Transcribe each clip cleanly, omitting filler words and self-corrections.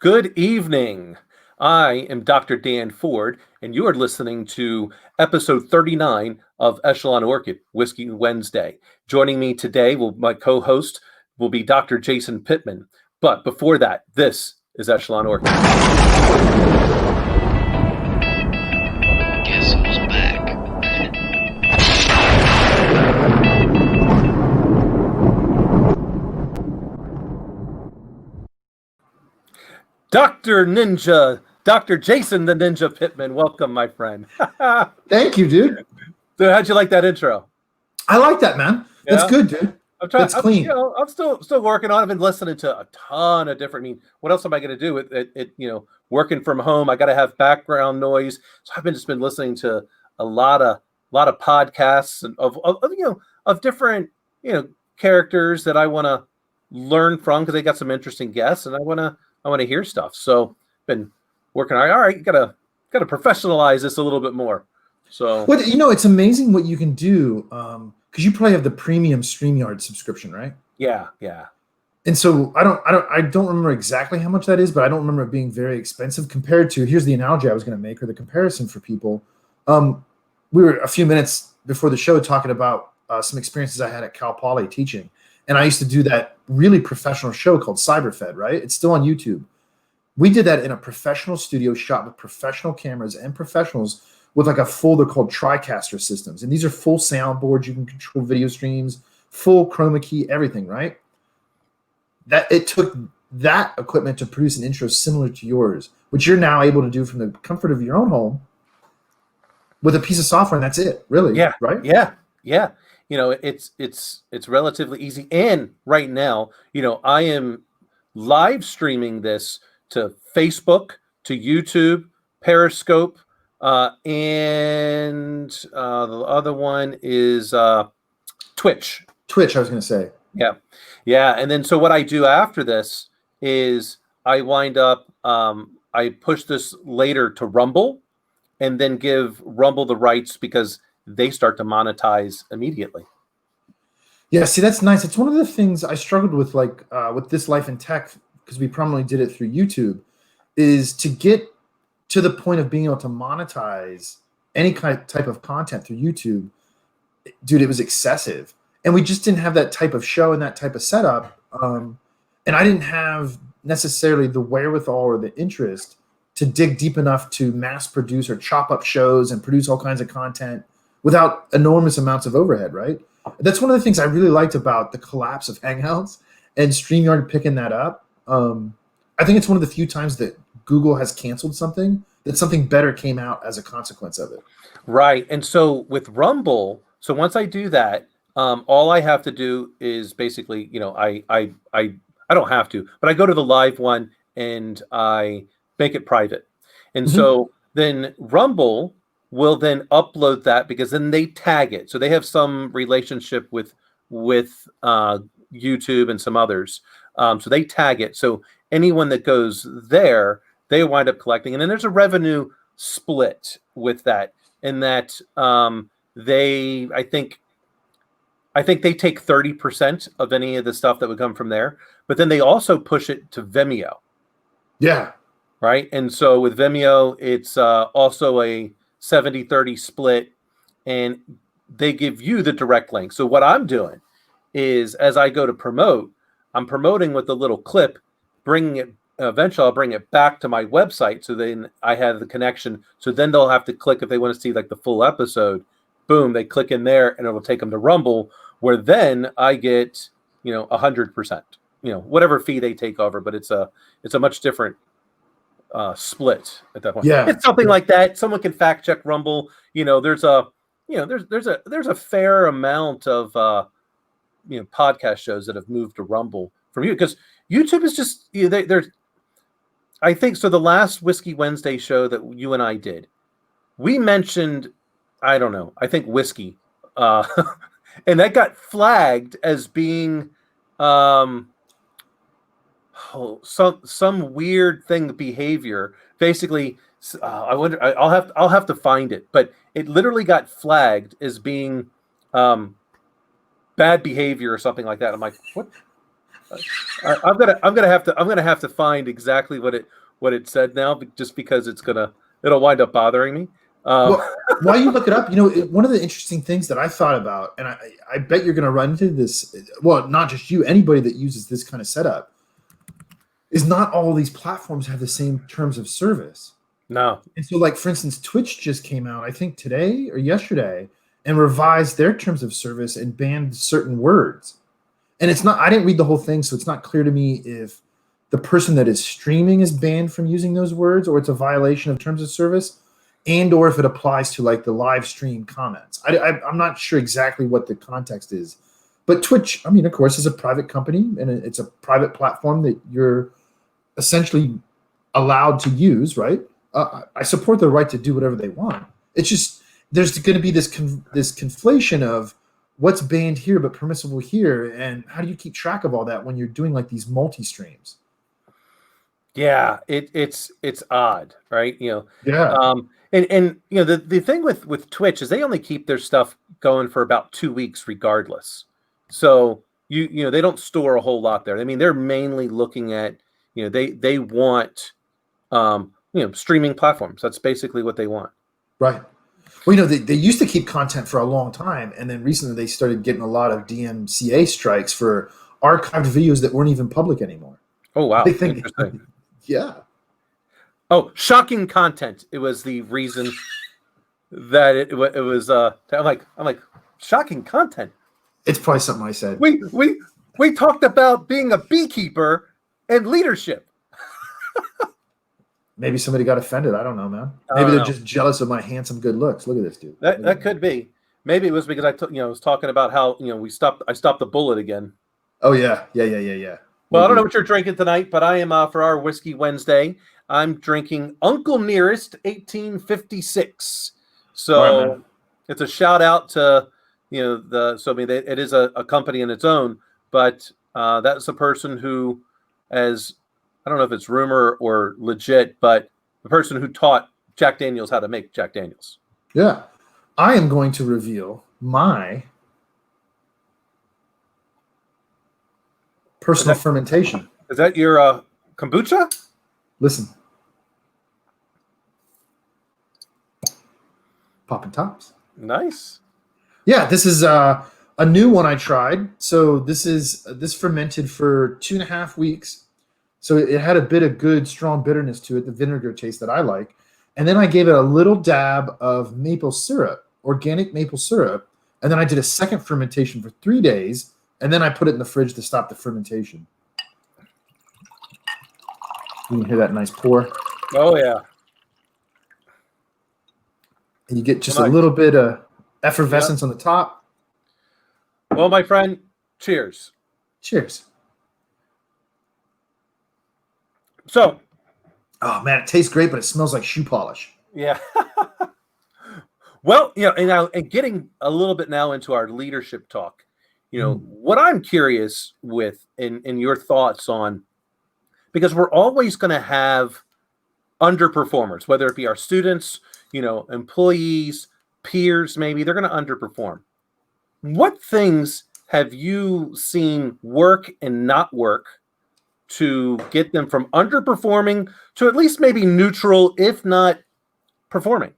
Good evening. I am Dr. Dan Ford, and you are listening to episode 39 of EchelonOrchid, Whiskey Wednesday. Joining me today, my co-host will be Dr. Jason Pittman. But before that, this is EchelonOrchid. Guess who's back? Dr. Jason the Ninja Pittman. Welcome, my friend. Thank you, dude. So how'd you like that intro? I like that, man. That's good, dude. That's clean. I'm still working on it. I've been listening to a ton of different. I mean, what else am I going to do with it? Working from home, I got to have background noise. So I've just been listening to a lot of podcasts and of different characters that I want to learn from because they got some interesting guests, and I want to hear stuff. So been working. All right, gotta professionalize this a little bit more. So it's amazing what you can do. Because you probably have the premium StreamYard subscription, right? Yeah. And so I don't remember exactly how much that is, but I don't remember it being very expensive compared to. Here's the analogy I was going to make, or the comparison for people. We were a few minutes before the show talking about some experiences I had at Cal Poly teaching, and I used to do that really professional show called CyberFed, right? It's still on YouTube. We did that in a professional studio, shot with professional cameras and professionals with like a folder called TriCaster systems. And these are full soundboards. You can control video streams, full chroma key, everything, right? That it took that equipment to produce an intro similar to yours, which you're now able to do from the comfort of your own home with a piece of software, and that's it, really. Yeah. Right? Yeah. It's relatively easy. And right now, I am live streaming this to Facebook, to YouTube, Periscope, and the other one is Twitch. Twitch, I was going to say. Yeah. And then so what I do after this is I wind up, I push this later to Rumble, and then give Rumble the rights because they start to monetize immediately. Yeah, see, that's nice. It's one of the things I struggled with, with This Life in Tech, because we primarily did it through YouTube, is to get to the point of being able to monetize any type of content through YouTube. Dude, it was excessive. And we just didn't have that type of show and that type of setup. And I didn't have necessarily the wherewithal or the interest to dig deep enough to mass produce or chop up shows and produce all kinds of content without enormous amounts of overhead, right? That's one of the things I really liked about the collapse of Hangouts and StreamYard picking that up. I think it's one of the few times that Google has canceled something, that something better came out as a consequence of it. Right. And so with Rumble, so once I do that, all I have to do is basically, I don't have to, but I go to the live one and I make it private. And so then Rumble will then upload that because then they tag it. So they have some relationship with YouTube and some others. So they tag it. So anyone that goes there, they wind up collecting. And then there's a revenue split with that, in that I think they take 30% of any of the stuff that would come from there, but then they also push it to Vimeo. Yeah. Right. And so with Vimeo, it's also a 70-30 split, and they give you the direct link. So what I'm doing is, as I go to promote, I'm promoting with a little clip, bringing it. Eventually, I'll bring it back to my website, so then I have the connection. So then they'll have to click if they want to see like the full episode. Boom, they click in there, and it'll take them to Rumble, where then I get 100%. Whatever fee they take over, but it's a much different split at that point. Yeah, it's something like that. Someone can fact check Rumble. There's a fair amount of podcast shows that have moved to Rumble from you, because YouTube is just there's. I think so. The last Whiskey Wednesday show that you and I did, we mentioned, I don't know, I think whiskey, and that got flagged as being some weird thing, behavior. Basically, I wonder. I'll have to find it, but it literally got flagged as being bad behavior or something like that. I'm like, what? I'm gonna have to find exactly what it said now, just because it'll wind up bothering me. Well, while you look it up, one of the interesting things that I thought about, and I bet you're going to run into this. Well, not just you, anybody that uses this kind of setup, is not all these platforms have the same terms of service. No. And so, like, for instance, Twitch just came out, I think today or yesterday, and revised their terms of service and banned certain words. And it's not, I didn't read the whole thing, so it's not clear to me if the person that is streaming is banned from using those words, or it's a violation of terms of service, and or if it applies to like the live stream comments. I'm not sure exactly what the context is. But Twitch, I mean, of course, is a private company, and it's a private platform that you're essentially allowed to use, right? I support their right to do whatever they want. It's just there's going to be this conflation of what's banned here but permissible here, and how do you keep track of all that when you're doing like these multi-streams? Yeah, it's odd, right? Yeah. And the thing with Twitch is they only keep their stuff going for about 2 weeks regardless. So they don't store a whole lot there. I mean, they're mainly looking at, they want streaming platforms. That's basically what they want. Right. Well, they used to keep content for a long time, and then recently they started getting a lot of DMCA strikes for archived videos that weren't even public anymore. Oh, wow. Interesting. Yeah. Oh, shocking content. It was the reason that it was. I'm like, shocking content. It's probably something I said. We talked about being a beekeeper and leadership. Maybe somebody got offended. I don't know, man. Maybe they're just jealous of my handsome, good looks. Look at this dude. That could be. Maybe it was because I was talking about how I stopped the bullet again. Oh yeah. Well, I don't know what you're drinking tonight, but I am for our Whiskey Wednesday. I'm drinking Uncle Nearest 1856. So right, it's a shout out to it is a company in its own, but that's a person who, as I don't know if it's rumor or legit, but the person who taught Jack Daniels how to make Jack Daniels. Yeah, I am going to reveal my personal fermentation. Is that your kombucha? Listen. Popping tops. Nice. Yeah, this is a new one I tried. So this fermented for 2.5 weeks. So it had a bit of good, strong bitterness to it, the vinegar taste that I like. And then I gave it a little dab of maple syrup, organic maple syrup. And then I did a second fermentation for 3 days. And then I put it in the fridge to stop the fermentation. You can hear that nice pour. Oh, yeah. And you get just a little bit of effervescence on the top. Well, my friend, cheers. Cheers. So. Oh, man, it tastes great, but it smells like shoe polish. Yeah. Well, and getting a little bit now into our leadership talk, what I'm curious with in your thoughts on, because we're always going to have underperformers, whether it be our students, employees, peers, maybe they're going to underperform. What things have you seen work and not work to get them from underperforming to at least maybe neutral, if not performing?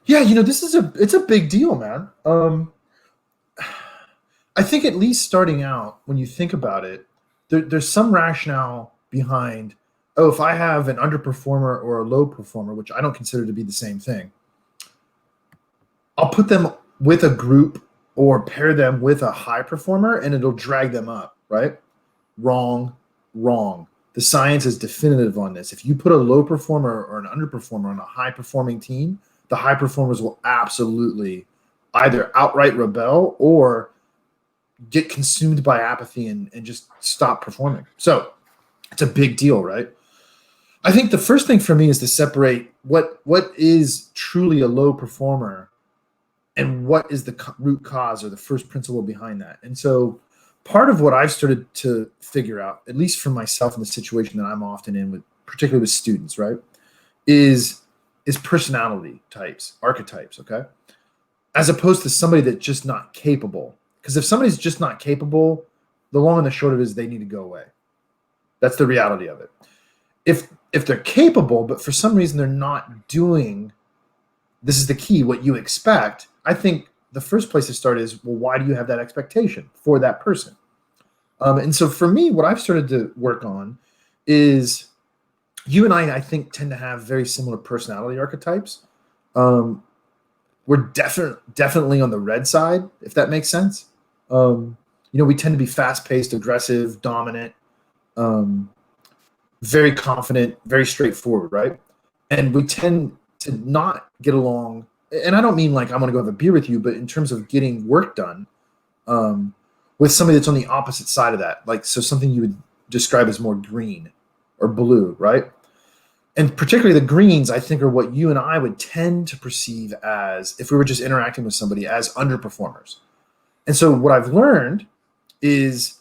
Yeah, it's a big deal, man. I think at least starting out, when you think about it, there's some rationale behind, if I have an underperformer or a low performer, which I don't consider to be the same thing, I'll put them with a group or pair them with a high performer and it'll drag them up, right? Wrong. The science is definitive on this. If you put a low performer or an underperformer on a high performing team, the high performers will absolutely either outright rebel or get consumed by apathy and just stop performing. So it's a big deal, right? I think the first thing for me is to separate what is truly a low performer and what is the root cause or the first principle behind that. And so part of what I've started to figure out, at least for myself in the situation that I'm often in, particularly with students, right, is personality types, archetypes, okay? As opposed to somebody that's just not capable. Because if somebody's just not capable, the long and the short of it is they need to go away. That's the reality of it. If they're capable, but for some reason they're not doing, this is the key, what you expect, I think the first place to start is, well, why do you have that expectation for that person? And so for me, what I've started to work on is, you and I think, tend to have very similar personality archetypes. We're definitely on the red side, if that makes sense. We tend to be fast-paced, aggressive, dominant, very confident, very straightforward, right? And we tend to not get along. And I don't mean like I want to go have a beer with you, but in terms of getting work done, with somebody that's on the opposite side of that, like, so something you would describe as more green or blue, right? And particularly the greens, I think, are what you and I would tend to perceive as, if we were just interacting with somebody, as underperformers. And so what I've learned is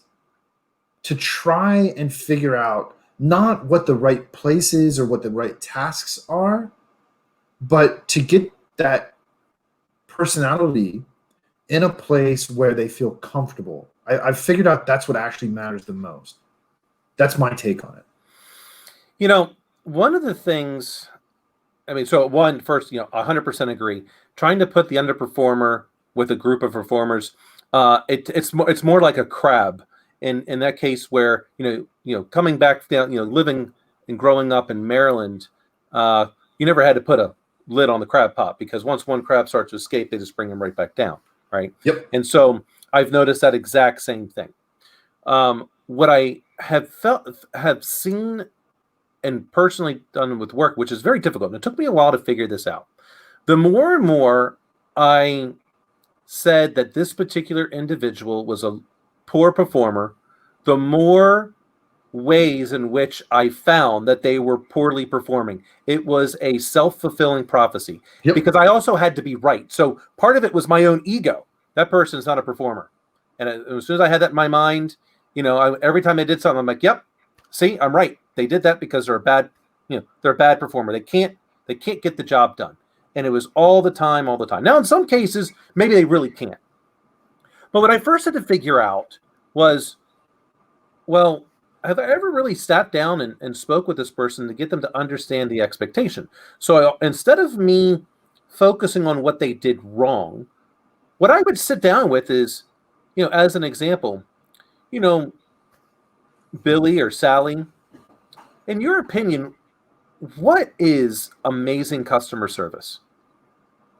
to try and figure out not what the right place is or what the right tasks are, but to get that personality in a place where they feel comfortable. I've figured out that's what actually matters the most. That's my take on it. One of the things, first, 100% agree. Trying to put the underperformer with a group of performers, it's more like a crab. In that case, where coming back down, living and growing up in Maryland, you never had to put a lid on the crab pot, because once one crab starts to escape, they just bring them right back down, right? Yep. And so I've noticed that exact same thing. What I have seen and personally done with work, which is very difficult, and it took me a while to figure this out. The more and more I said that this particular individual was a poor performer, the more ways in which I found that they were poorly performing. It was a self-fulfilling prophecy. Yep. Because I also had to be right. So part of it was my own ego. That person is not a performer. And as soon as I had that in my mind, every time they did something, I'm like, yep, see, I'm right. They did that because they're a bad performer. They can't get the job done. And it was all the time. Now, in some cases, maybe they really can't. But what I first had to figure out was, well, have I ever really sat down and spoke with this person to get them to understand the expectation? So instead of me focusing on what they did wrong, what I would sit down with is, as an example, Billy or Sally, in your opinion, what is amazing customer service?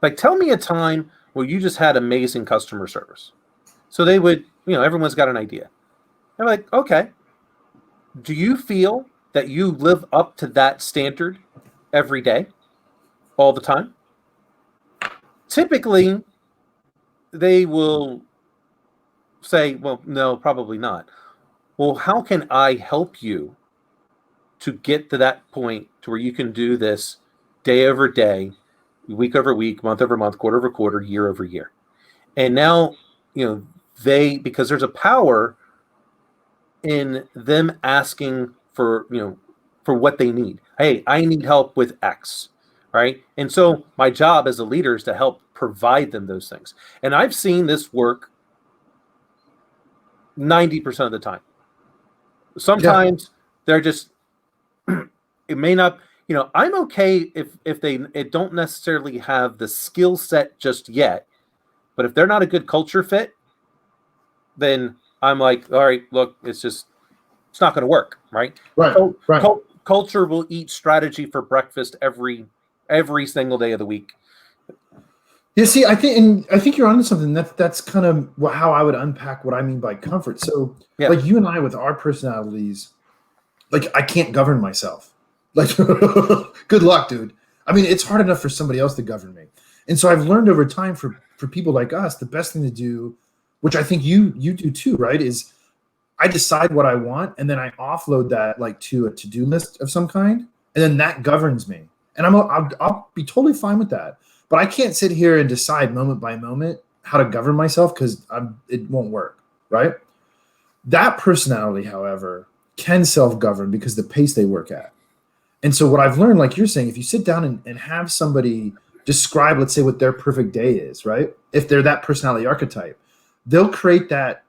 Like, tell me a time where you just had amazing customer service. So they would, everyone's got an idea. They're like, okay, do you feel that you live up to that standard every day, all the time? Typically, they will say, well, no, probably not. Well, how can I help you to get to that point to where you can do this day over day, week over week, month over month, quarter over quarter, year over year? And now, because there's a power in them asking for what they need. Hey, I need help with X, right? And so my job as a leader is to help provide them those things. And I've seen this work 90% of the time. Sometimes they're just, it may not, I'm okay if they don't necessarily have the skill set just yet, but if they're not a good culture fit, then I'm like, all right, look, it's not going to work, right? Right. Culture will eat strategy for breakfast every single day of the week. Yeah, see, I think you're onto something. That's kind of how I would unpack what I mean by comfort. So, like you and I, with our personalities, like, I can't govern myself. Like, good luck, dude. I mean, it's hard enough for somebody else to govern me. And so I've learned over time for people like us, the best thing to do, which I think you do too, right, is I decide what I want, and then I offload that like to a to-do list of some kind, and then that governs me. And I'll be totally fine with that. But I can't sit here and decide moment by moment how to govern myself, because it won't work, right? That personality, however, can self-govern because the pace they work at. And so what I've learned, like you're saying, if you sit down and have somebody describe, let's say, what their perfect day is, right? If they're that personality archetype, they'll create that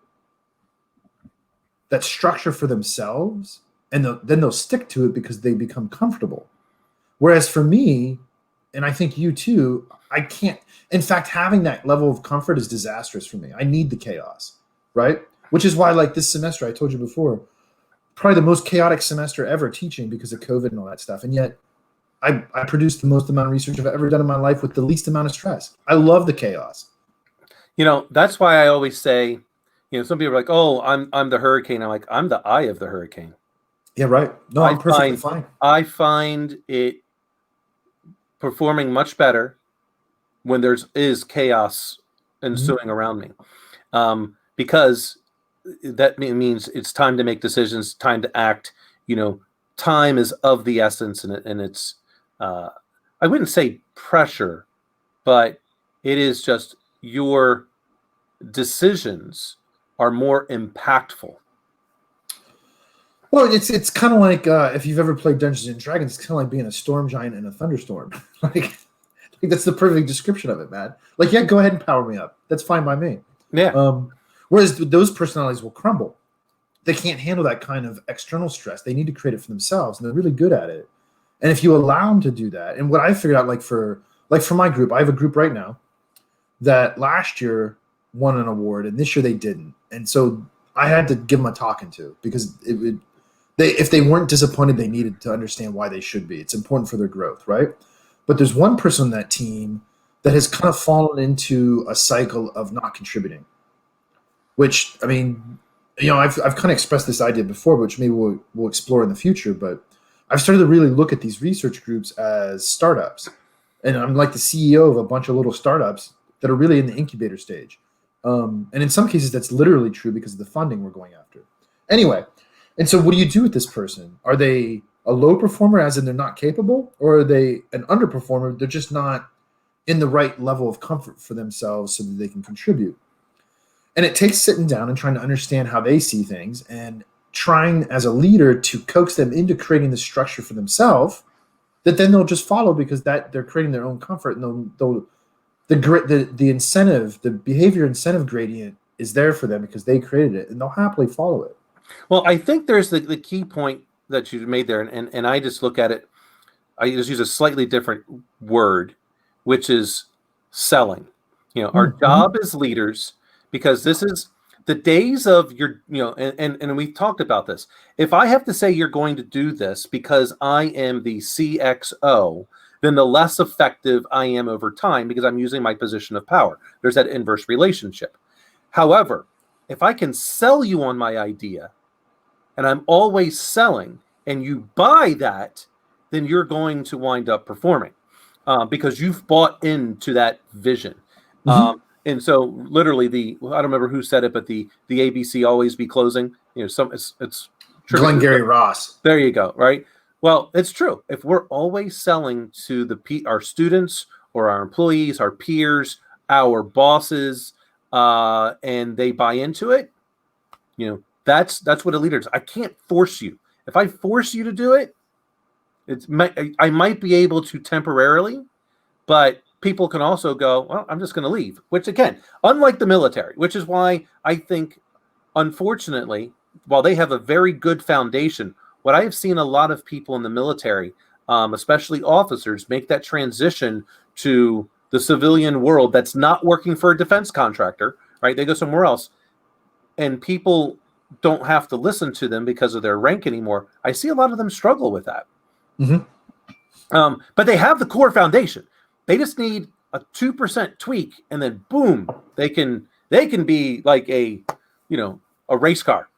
that structure for themselves, and then they'll stick to it because they become comfortable. Whereas for me, and I think you too, I can't. In fact, having that level of comfort is disastrous for me. I need the chaos, right? Which is why, like this semester, I told you before, probably the most chaotic semester ever teaching because of COVID and all that stuff. And yet I produced the most amount of research I've ever done in my life with the least amount of stress. I love the chaos. That's why I always say, some people are like, oh, I'm the hurricane. I'm like, I'm the eye of the hurricane. Yeah, right. No, I'm perfectly fine. I find it performing much better when is chaos ensuing around me, because that means it's time to make decisions, time to act. Time is of the essence, and it's I wouldn't say pressure, but it is just your decisions are more impactful. Well, it's kind of like if you've ever played Dungeons and Dragons, it's kind of like being a storm giant in a thunderstorm. like that's the perfect description of it, man. Like, yeah, go ahead and power me up. That's fine by me. Yeah. Whereas those personalities will crumble. They can't handle that kind of external stress. They need to create it for themselves, and they're really good at it. And if you allow them to do that, and what I figured out, like for my group, I have a group right now that last year won an award, and this year they didn't. And so I had to give them a talking to, because if they weren't disappointed, they needed to understand why they should be. It's important for their growth, right? But there's one person on that team that has kind of fallen into a cycle of not contributing, which, I mean, I've kind of expressed this idea before, which maybe we'll explore in the future, but I've started to really look at these research groups as startups. And I'm like the CEO of a bunch of little startups that are really in the incubator stage. And in some cases, that's literally true because of the funding we're going after. Anyway, and so what do you do with this person? Are they a low performer, as in they're not capable? Or are they an underperformer? They're just not in the right level of comfort for themselves so that they can contribute. And it takes sitting down and trying to understand how they see things and trying as a leader to coax them into creating the structure for themselves that then they'll just follow, because that they're creating their own comfort, and the incentive, the behavior incentive gradient is there for them because they created it, and they'll happily follow it. Well, I think there's the key point that you made there, and I just look at it, I just use a slightly different word, which is selling. Our job as leaders, because this is the days of your, and we've talked about this. If I have to say you're going to do this because I am the CXO, then the less effective I am over time, because I'm using my position of power. There's that inverse relationship. However, if I can sell you on my idea, and I'm always selling, and you buy that, then you're going to wind up performing, because you've bought into that vision. And so literally I don't remember who said it, but the ABC always be closing, it's Glengarry Ross. There you go. Right. Well, it's true. If we're always selling to our students or our employees, our peers, our bosses, and they buy into it, that's what a leader is. I can't force you. If I force you to do it, I might be able to temporarily, but people can also go, well, I'm just going to leave, which, again, unlike the military, which is why I think, unfortunately, while they have a very good foundation, what I have seen a lot of people in the military, especially officers, make that transition to the civilian world that's not working for a defense contractor, right? They go somewhere else, and people don't have to listen to them because of their rank anymore. I see a lot of them struggle with that. But they have the core foundation. They just need a 2% tweak, and then boom, they can be like a race car.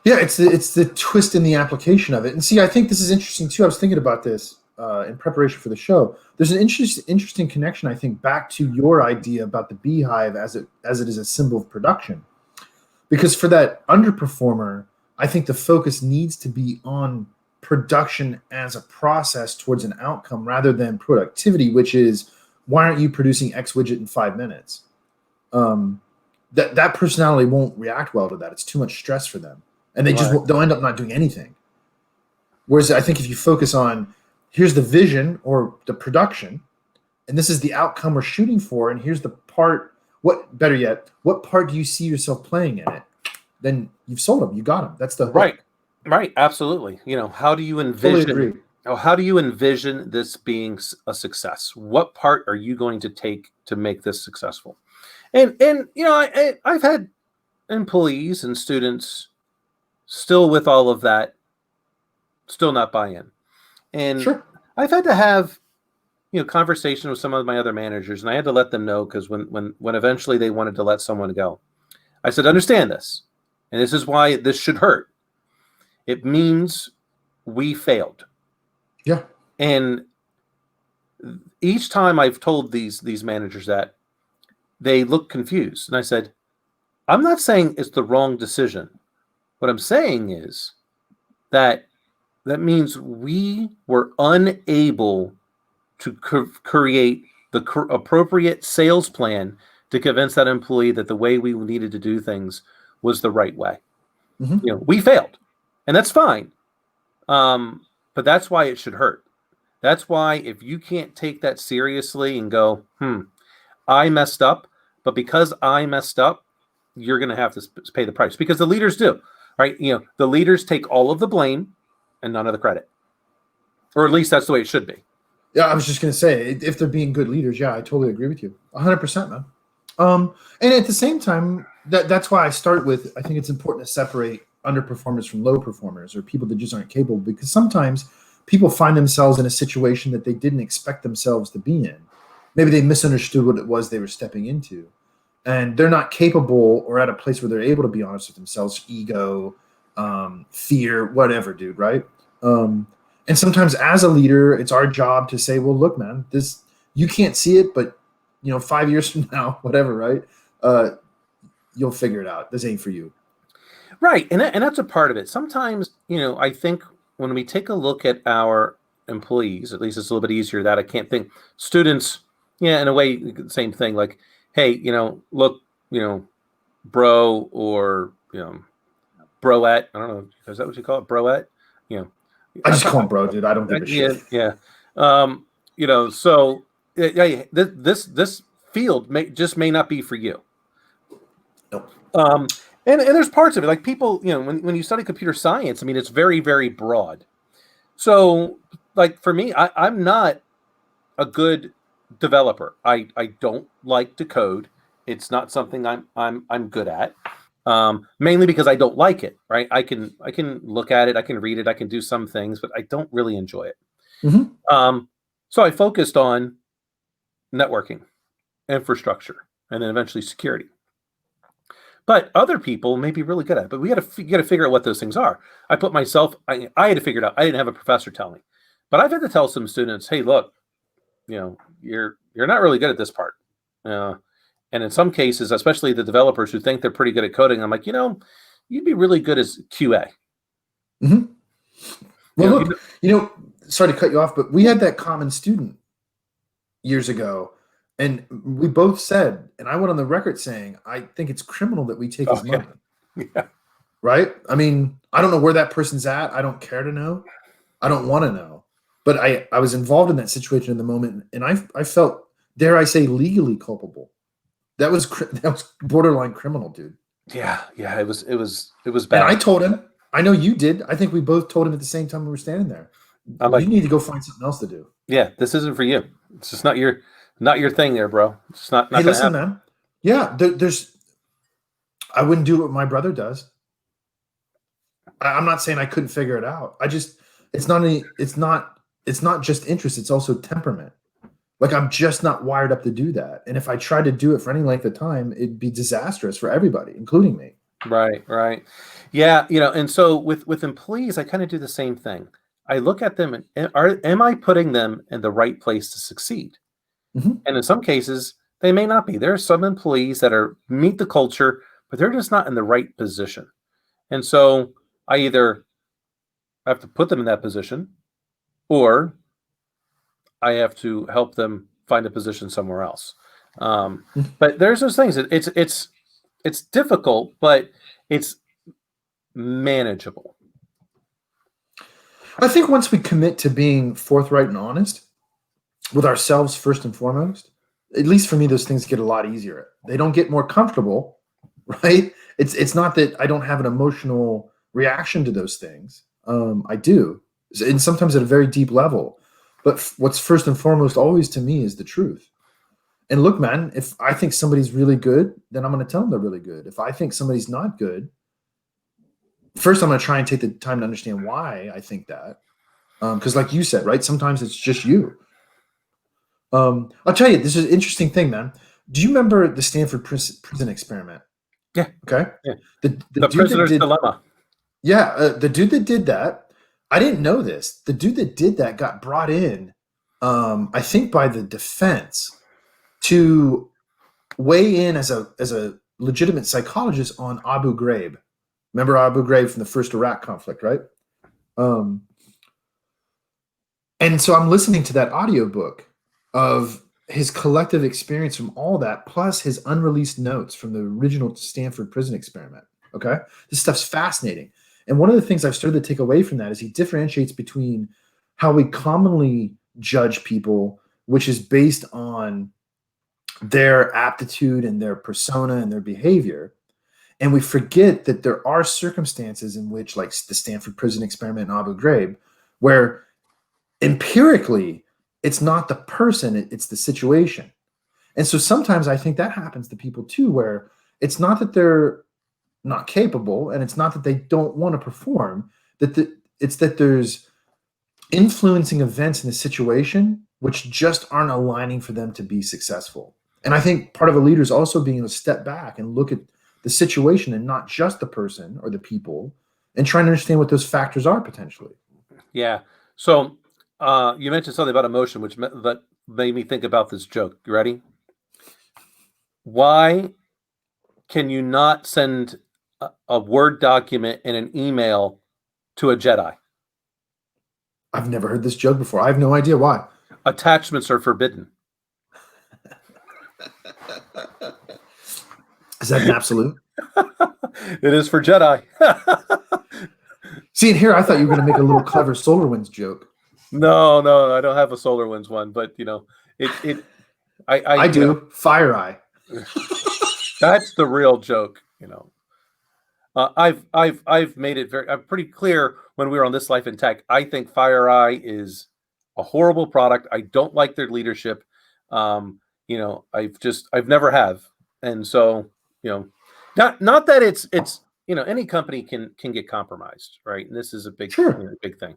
Yeah, it's the twist in the application of it. And see, I think this is interesting too. I was thinking about this in preparation for the show. There's an interesting connection, I think, back to your idea about the beehive as it is a symbol of production. Because for that underperformer, I think the focus needs to be on production as a process towards an outcome rather than productivity, which is, why aren't you producing X widget in 5 minutes? That personality won't react well to that. It's too much stress for them, and they'll end up not doing anything. Whereas I think if you focus on, here's the vision or the production, and this is the outcome we're shooting for, and here's the part. What part do you see yourself playing in it? then you've sold them. You got them. That's the hook. Right. Absolutely. How do you Fully agree. how do you envision this being a success? What part are you going to take to make this successful? And I've had employees and students still with all of that, still not buy in. And Sure. I've had to have conversation with some of my other managers, and I had to let them know, because when eventually they wanted to let someone go, I said, understand this, and this is why this should hurt. It means we failed. Yeah. And each time I've told these managers that, they look confused. And I said, I'm not saying it's the wrong decision. What I'm saying is that means we were unable to create the appropriate sales plan to convince that employee that the way we needed to do things was the right way. We failed, and that's fine. But that's why it should hurt. That's why if you can't take that seriously and go, I messed up, but because I messed up, you're going to have to pay the price, because the leaders do, right? The leaders take all of the blame and none of the credit, or at least that's the way it should be. Yeah, I was just going to say, if they're being good leaders, yeah, I totally agree with you. 100%, man. And at the same time, that's why I start with, I think it's important to separate underperformers from low performers, or people that just aren't capable, because sometimes people find themselves in a situation that they didn't expect themselves to be in. Maybe they misunderstood what it was they were stepping into, and they're not capable or at a place where they're able to be honest with themselves, ego, fear, whatever, dude, right? And sometimes as a leader, it's our job to say, well, look, man, this, you can't see it, but 5 years from now, whatever, right? You'll figure it out. This ain't for you. Right. And that's a part of it. Sometimes, I think when we take a look at our employees, at least it's a little bit easier that I can't think. Students, yeah, in a way, same thing. Like, hey, look, bro, or, broette. I don't know. Is that what you call it? Broette? I just call him bro, dude. I don't give a shit. Yeah. So this field may not be for you. Nope. And there's parts of it, like people, when you study computer science, I mean, it's very, very broad. So, like for me, I'm not a good developer. I don't like to code. It's not something I'm good at. Mainly because I don't like it, right? I can look at it, I can read it, I can do some things, but I don't really enjoy it. So I focused on networking, infrastructure, and then eventually security. But other people may be really good at it, but we got to figure out what those things are. I had to figure it out. I didn't have a professor tell me, but I've had to tell some students, hey, look, you're not really good at this part. And in some cases, especially the developers who think they're pretty good at coding, I'm like, you'd be really good as QA. Well, look, sorry to cut you off, but we had that common student years ago, and we both said, and I went on the record saying, I think it's criminal that we take his money. Yeah. Right? I mean, I don't know where that person's at. I don't care to know. I don't want to know. But I was involved in that situation in the moment, and I felt, dare I say, legally culpable. That was borderline criminal, dude. Yeah, it was bad. And I told him, I know you did. I think we both told him at the same time we were standing there. You need to go find something else to do. Yeah, this isn't for you. It's just not your thing there, bro. It's not. Hey, listen, man. Yeah, I wouldn't do what my brother does. I'm not saying I couldn't figure it out. It's not just interest. It's also temperament. Like, I'm just not wired up to do that. And if I tried to do it for any length of time, it'd be disastrous for everybody, including me. Right. Yeah, and so with employees, I kind of do the same thing. I look at them and am I putting them in the right place to succeed? And in some cases, they may not be. There are some employees that meet the culture, but they're just not in the right position. And so I either have to put them in that position, or I have to help them find a position somewhere else. But there's those things. It's difficult, but it's manageable. I think once we commit to being forthright and honest with ourselves first and foremost, at least for me, those things get a lot easier. They don't get more comfortable, right? It's not that I don't have an emotional reaction to those things. I do, and sometimes at a very deep level. But what's first and foremost always to me is the truth. And look, man, if I think somebody's really good, then I'm going to tell them they're really good. If I think somebody's not good, first I'm going to try and take the time to understand why I think that. Because like you said, right, sometimes it's just you. I'll tell you, this is an interesting thing, man. Do you remember the Stanford prison experiment? Yeah. Okay. Yeah. The The dude that prisoner's did, dilemma. yeah, the dude that did that, I didn't know this. The dude that did that got brought in, I think by the defense to weigh in as a legitimate psychologist on Abu Ghraib. Remember Abu Ghraib from the first Iraq conflict, right? Um, and so I'm listening to that audiobook of his collective experience from all that, plus his unreleased notes from the original Stanford prison experiment. Okay. This stuff's fascinating. And one of the things I've started to take away from that is he differentiates between how we commonly judge people, which is based on their aptitude and their persona and their behavior. And we forget that there are circumstances in which, like the Stanford prison experiment and Abu Ghraib, where empirically it's not the person, it's the situation. And so sometimes I think that happens to people too, where it's not that they're not capable and it's not that they don't want to perform, it's that there's influencing events in the situation which just aren't aligning for them to be successful. And I think part of a leader is also being able to step back and look at the situation and not just the person or the people, and trying to understand what those factors are potentially. Yeah. So you mentioned something about emotion, that made me think about this joke. You ready? Why can you not send a Word document in an email to a Jedi? I've never heard this joke before. I have no idea why. Attachments are forbidden. Is that an absolute? It is for Jedi. See, and here I thought you were going to make a little clever SolarWinds joke. No, I don't have a SolarWinds one, but I do. Fire Eye. That's the real joke. I've made it I'm pretty clear when we were on This Life in Tech. I think FireEye is a horrible product. I don't like their leadership. I've never have, and so not that it's any company can get compromised, right? And this is a big big thing.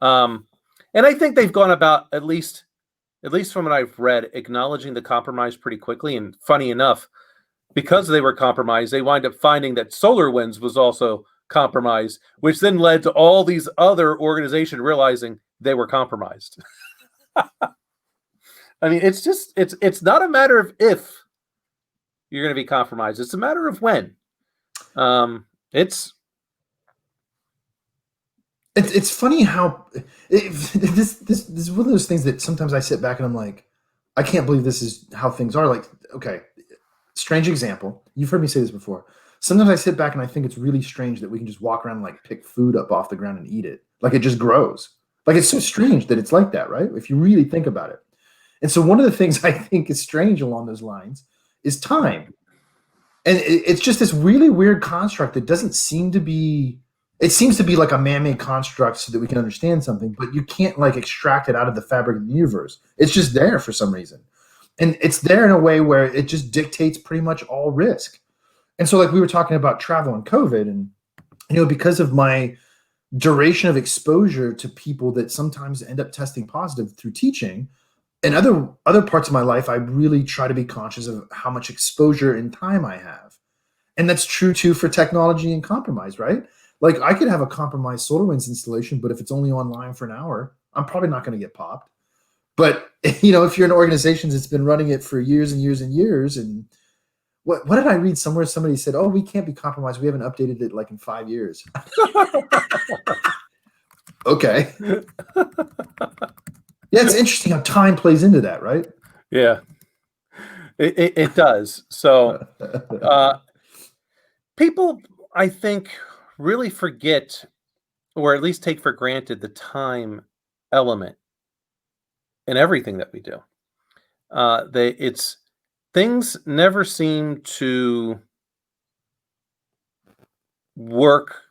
And I think they've gone about at least from what I've read, acknowledging the compromise pretty quickly. And funny enough, because they were compromised, they wind up finding that SolarWinds was also compromised, which then led to all these other organizations realizing they were compromised. I mean, it's not a matter of if you're going to be compromised; it's a matter of when. It's funny how this is one of those things that sometimes I sit back and I'm like, I can't believe this is how things are. Like, okay, strange example. You've heard me say this before. Sometimes I sit back and I think it's really strange that we can just walk around and like pick food up off the ground and eat it. Like it just grows. Like it's so strange that it's like that, right? If you really think about it. And so one of the things I think is strange along those lines is time. And it's just this really weird construct that doesn't seem to be, it seems to be like a man-made construct so that we can understand something, but you can't like extract it out of the fabric of the universe. It's just there for some reason. And it's there in a way where it just dictates pretty much all risk. And so like we were talking about travel and COVID, and because of my duration of exposure to people that sometimes end up testing positive through teaching, and other parts of my life, I really try to be conscious of how much exposure and time I have. And that's true too for technology and compromise, right? Like I could have a compromised SolarWinds installation, but if it's only online for an hour, I'm probably not going to get popped. But if you're an organization that's been running it for years and years and years, and what did I read somewhere? Somebody said, "Oh, we can't be compromised. We haven't updated it like in 5 years." Okay. Yeah, it's interesting how time plays into that, right? Yeah, it does. So people, I think, really forget, or at least take for granted, the time element in everything that we do. Things never seem to work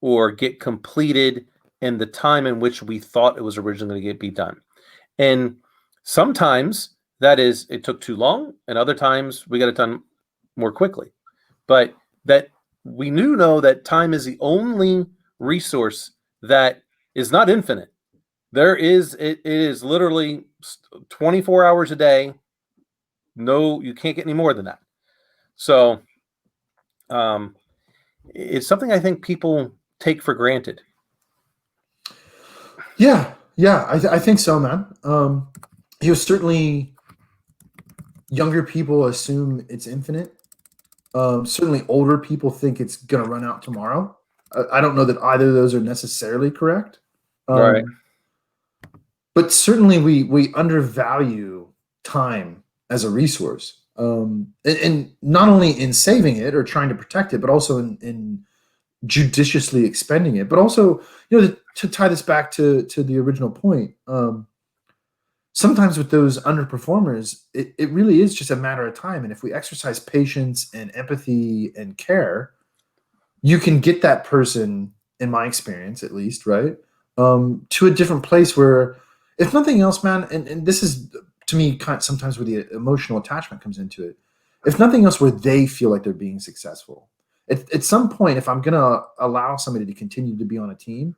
or get completed in the time in which we thought it was originally going to be done. And sometimes that is, it took too long, and other times we got it done more quickly. But that we know that time is the only resource that is not infinite. It is literally 24 hours a day. No, you can't get any more than that. So it's something I think people take for granted. Yeah, I think so, man. Certainly younger people assume it's infinite. Certainly older people think it's going to run out tomorrow. I don't know that either of those are necessarily correct. Right. But certainly we undervalue time as a resource. And not only in saving it or trying to protect it, but also in judiciously expending it. But also, to tie this back to the original point, sometimes with those underperformers, it really is just a matter of time. And if we exercise patience and empathy and care, you can get that person, in my experience at least, right, to a different place where, if nothing else, man, and this is, to me, sometimes where the emotional attachment comes into it, if nothing else, where they feel like they're being successful. At some point, if I'm going to allow somebody to continue to be on a team,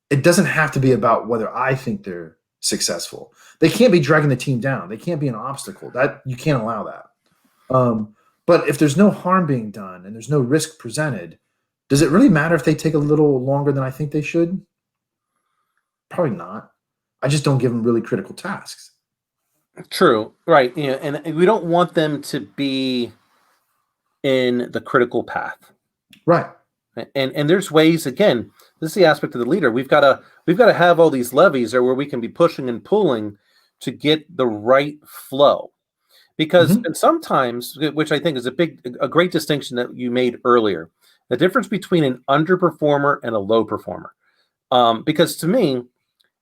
it doesn't have to be about whether I think they're successful. They can't be dragging the team down. They can't be an obstacle. That you can't allow that. But if there's no harm being done and there's no risk presented, does it really matter if they take a little longer than I think they should? Probably not. I just don't give them really critical tasks. True. Right. And we don't want them to be in the critical path. Right. And there's ways, again, this is the aspect of the leader. We've got to have all these levies where we can be pushing and pulling to get the right flow. Because and sometimes, which I think is a great distinction that you made earlier, the difference between an underperformer and a low performer. Because to me,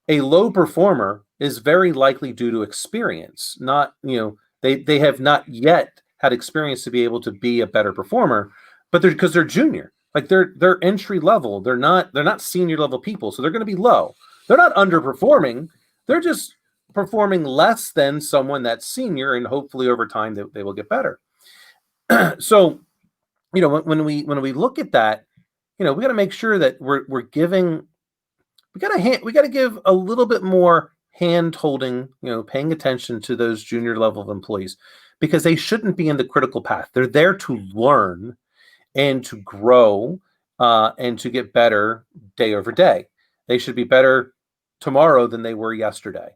a low performer is very likely due to experience. Not, they have not yet had experience to be able to be a better performer, but because they're junior. Like they're entry level. They're not senior level people, so they're going to be low. They're not underperforming. They're just performing less than someone that's senior, and hopefully over time they will get better. So, when we look at that, we got to make sure that we're giving. We got to give a little bit more hand holding, paying attention to those junior level of employees, because they shouldn't be in the critical path. They're there to learn and to grow and to get better day over day. They should be better tomorrow than they were yesterday.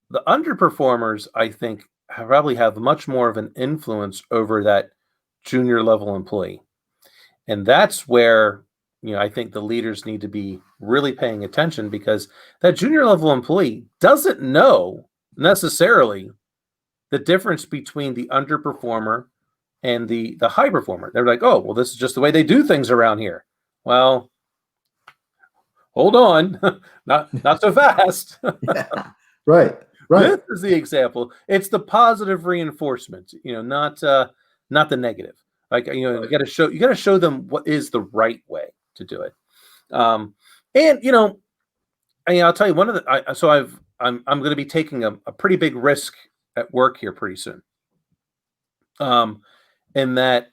The underperformers, I think, probably have much more of an influence over that junior level employee. And that's where, I think the leaders need to be really paying attention, because that junior level employee doesn't know necessarily the difference between the underperformer and the high performer. They're like, oh, well, this is just the way they do things around here. Well, hold on, not so fast. Yeah. Right. This is the example. It's the positive reinforcement, not the negative. Like, you got to show them what is the right way to do it. And I'll tell you, I'm going to be taking a pretty big risk at work here pretty soon. In that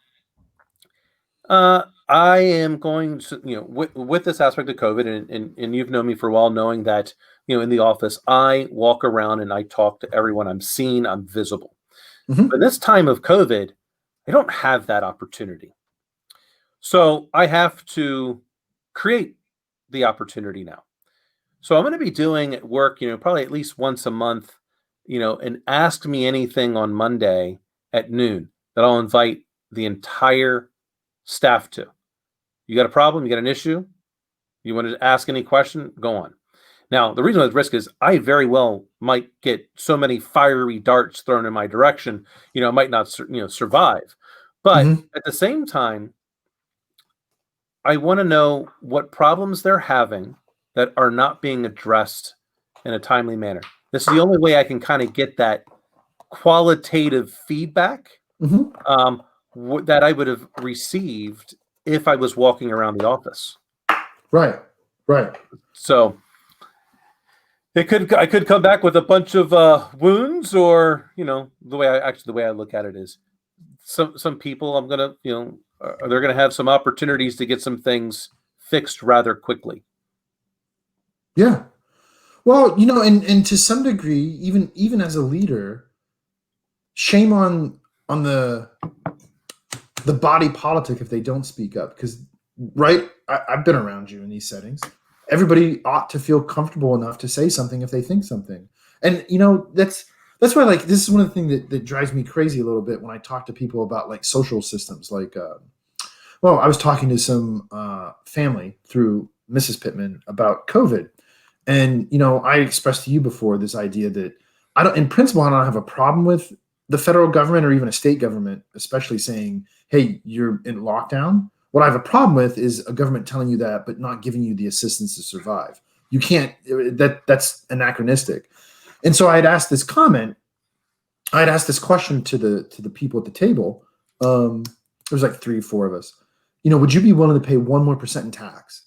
I am going to, with this aspect of COVID, and you've known me for a while, knowing that, in the office, I walk around and I talk to everyone. I'm seen, I'm visible. But this time of COVID, I don't have that opportunity. So I have to create the opportunity now. So I'm going to be doing at work, probably at least once a month, and ask me anything on Monday at noon that I'll invite the entire staff to. You got a problem? You got an issue? You want to ask any question? Go on. Now, the reason with risk is I very well might get so many fiery darts thrown in my direction, I might not, survive. But at the same time, I want to know what problems they're having that are not being addressed in a timely manner. This is the only way I can kind of get that qualitative feedback that I would have received if I was walking around the office. Right. So I could come back with a bunch of wounds, or the way I look at it is some people I'm gonna they're gonna have some opportunities to get some things fixed rather quickly. Yeah. Well, and to some degree, even as a leader, shame on the body politic if they don't speak up, because I've been around you in these settings. Everybody ought to feel comfortable enough to say something if they think something. And that's why, like, this is one of the things that drives me crazy a little bit when I talk to people about like social systems. Like I was talking to some family through Mrs. Pittman about COVID. And I expressed to you before this idea that in principle, I don't have a problem with the federal government or even a state government, especially saying, hey, you're in lockdown. What I have a problem with is a government telling you that, but not giving you the assistance to survive. You can't, that's anachronistic. And so I had asked this question to the people at the table. There was like 3 or 4 of us. Would you be willing to pay 1% more in tax?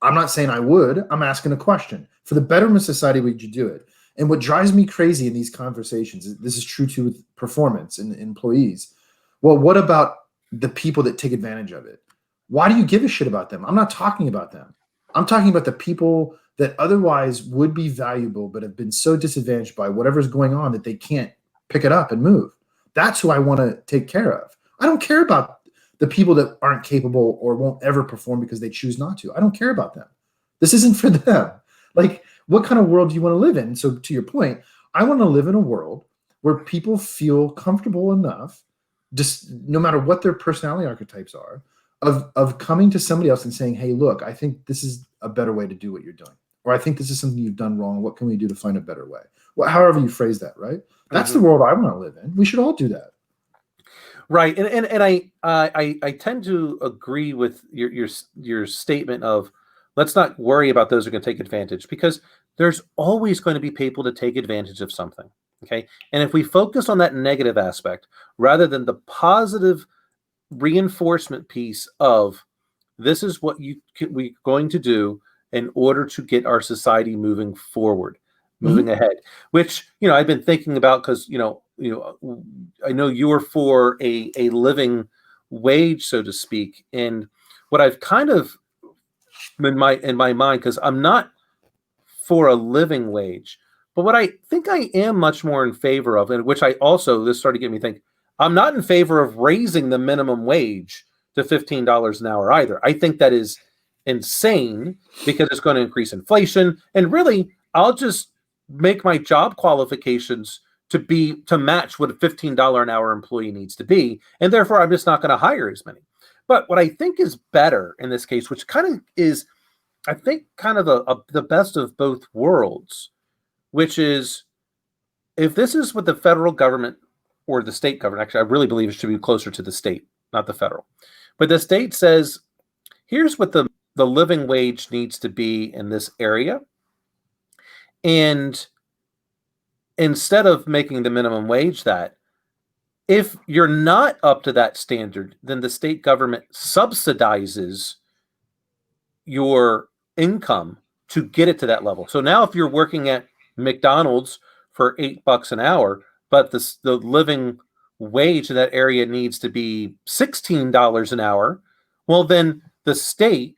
I'm not saying I would. I'm asking a question. For the betterment of society, would you do it? And what drives me crazy in these conversations, this is true too with performance and employees. Well, what about the people that take advantage of it? Why do you give a shit about them? I'm not talking about them. I'm talking about the people that otherwise would be valuable, but have been so disadvantaged by whatever's going on that they can't pick it up and move. That's who I want to take care of. I don't care about the people that aren't capable or won't ever perform because they choose not to. I don't care about them. This isn't for them. Like, what kind of world do you want to live in? So to your point, I want to live in a world where people feel comfortable enough, just no matter what their personality archetypes are, of coming to somebody else and saying, hey, look, I think this is a better way to do what you're doing. Or I think this is something you've done wrong. What can we do to find a better way? Well, however you phrase that, right? That's the world I want to live in. We should all do that. Right. And I tend to agree with your statement of, let's not worry about those who are going to take advantage, because there's always going to be people to take advantage of something. Okay. And if we focus on that negative aspect rather than the positive reinforcement piece of, this is what we're going to do in order to get our society moving forward, moving ahead, which, I've been thinking about, because, I know you're for a living wage, so to speak. And what I've kind of in my mind, because I'm not for a living wage, but what I think I am much more in favor of, and which this started getting me think, I'm not in favor of raising the minimum wage to $15 an hour either. I think that is insane, because it's going to increase inflation. And really, I'll just make my job qualifications to match what a $15 an hour employee needs to be. And therefore, I'm just not going to hire as many. But what I think is better in this case, which kind of is, I think, kind of the best of both worlds, which is, if this is what the federal government or the state government, actually, I really believe it should be closer to the state, not the federal. But the state says, here's what the living wage needs to be in this area. And instead of making the minimum wage that, if you're not up to that standard, then the state government subsidizes your income to get it to that level. So now if you're working at McDonald's for $8 an hour, but the living wage in that area needs to be $16 an hour, well, then the state,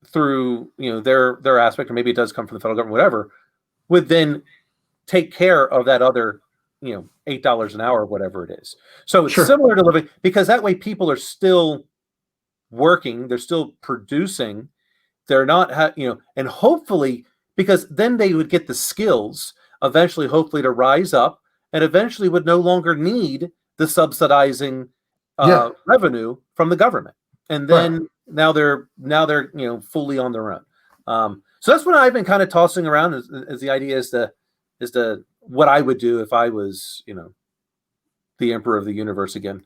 through their aspect, or maybe it does come from the federal government, whatever, would then take care of that other $8 an hour, whatever it is. So it's similar to living, because that way people are still working, they're still producing, they're not and hopefully, because then they would get the skills eventually, hopefully, to rise up, and eventually would no longer need the subsidizing revenue from the government. And then now they're fully on their own. So that's what I've been kind of tossing around as the idea is to what I would do if I was, the emperor of the universe again.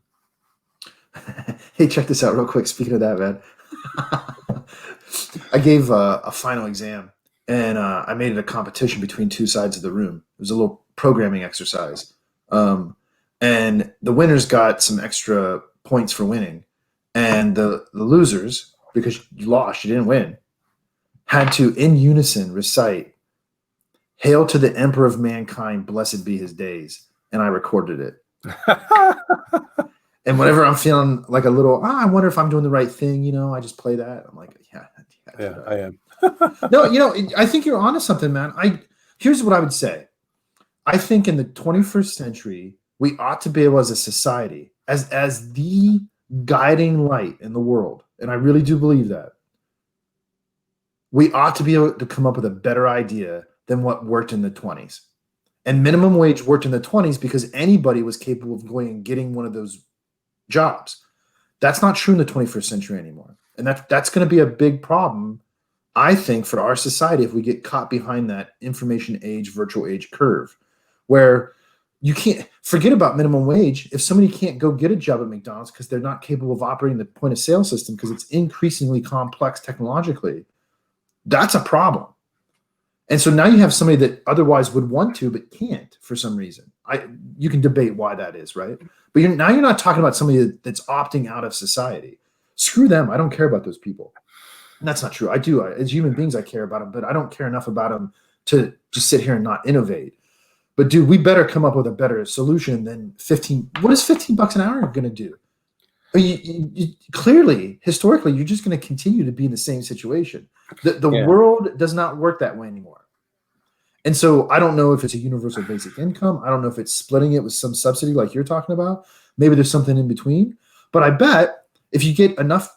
Hey, check this out real quick. Speaking of that, man, I gave a final exam, and I made it a competition between 2 sides of the room. It was a little programming exercise. And the winners got some extra points for winning. and the losers, because you lost, you didn't win, had to in unison recite "Hail to the Emperor of Mankind, blessed be his days," and I recorded it. And whenever I'm feeling like a little, I wonder if I'm doing the right thing, I just play that. I'm like, Yeah, I am. No, I think you're onto something, man. Here's what I would say. I think in the 21st century, we ought to be able, as a society, as the guiding light in the world, and I really do believe that, we ought to be able to come up with a better idea than what worked in the 20s. And minimum wage worked in the 20s because anybody was capable of going and getting one of those jobs. That's not true in the 21st century anymore. And that's going to be a big problem, I think, for our society if we get caught behind that information age, virtual age curve, where you can't forget about minimum wage. If somebody can't go get a job at McDonald's because they're not capable of operating the point of sale system because it's increasingly complex technologically, that's a problem. And so now you have somebody that otherwise would want to but can't for some reason. You can debate why that is, right? But now you're not talking about somebody that's opting out of society. Screw them. I don't care about those people. And that's not true. I do. As human beings, I care about them, but I don't care enough about them to just sit here and not innovate. But dude, we better come up with a better solution than 15. What is $15 an hour going to do? Clearly, historically, you're just going to continue to be in the same situation. The world does not work that way anymore. And so I don't know if it's a universal basic income. I don't know if it's splitting it with some subsidy like you're talking about. Maybe there's something in between. But I bet if you get enough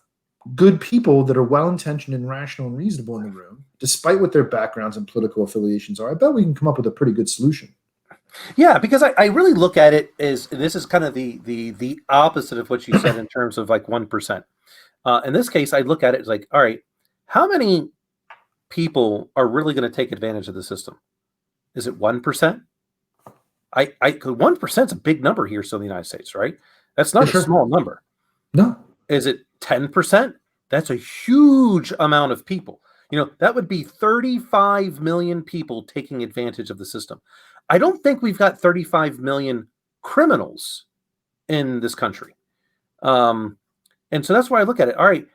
good people that are well-intentioned and rational and reasonable in the room, despite what their backgrounds and political affiliations are, I bet we can come up with a pretty good solution. Yeah, because I really look at it as, and this is kind of the opposite of what you said in terms of like 1%. In this case, I look at it as like, all right, how many people are really going to take advantage of the system? Is it 1%? 1% is a big number here still in the United States, right? That's not a small number. No. Is it 10%? That's a huge amount of people. That would be 35 million people taking advantage of the system. I don't think we've got 35 million criminals in this country. And so that's why I look at it. All right,